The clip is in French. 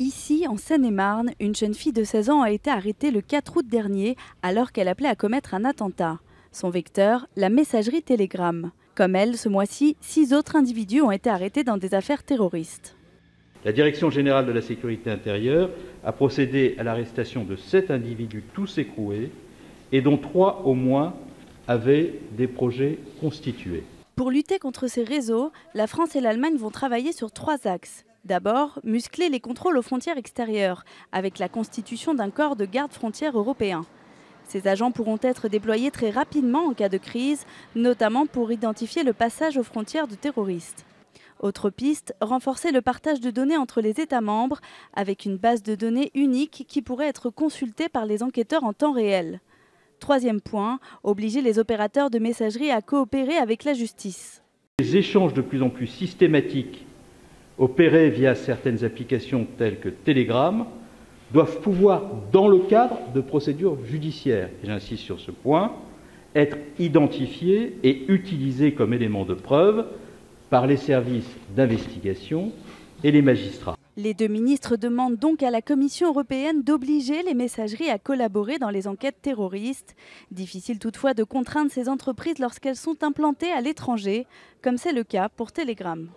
Ici, en Seine-et-Marne, une jeune fille de 16 ans a été arrêtée le 4 août dernier alors qu'elle appelait à commettre un attentat. Son vecteur, la messagerie Telegram. Comme elle, ce mois-ci, 6 autres individus ont été arrêtés dans des affaires terroristes. La Direction générale de la sécurité intérieure a procédé à l'arrestation de 7 individus tous écroués et dont 3 au moins avaient des projets constitués. Pour lutter contre ces réseaux, la France et l'Allemagne vont travailler sur 3 axes. D'abord, muscler les contrôles aux frontières extérieures, avec la constitution d'un corps de garde-frontières européen. Ces agents pourront être déployés très rapidement en cas de crise, notamment pour identifier le passage aux frontières de terroristes. Autre piste, renforcer le partage de données entre les États membres, avec une base de données unique qui pourrait être consultée par les enquêteurs en temps réel. Troisième point, obliger les opérateurs de messagerie à coopérer avec la justice. Les échanges de plus en plus systématiques opérés via certaines applications telles que Telegram doivent pouvoir, dans le cadre de procédures judiciaires, et j'insiste sur ce point, être identifiés et utilisés comme éléments de preuve par les services d'investigation et les magistrats. Les 2 ministres demandent donc à la Commission européenne d'obliger les messageries à collaborer dans les enquêtes terroristes. Difficile toutefois de contraindre ces entreprises lorsqu'elles sont implantées à l'étranger, comme c'est le cas pour Telegram.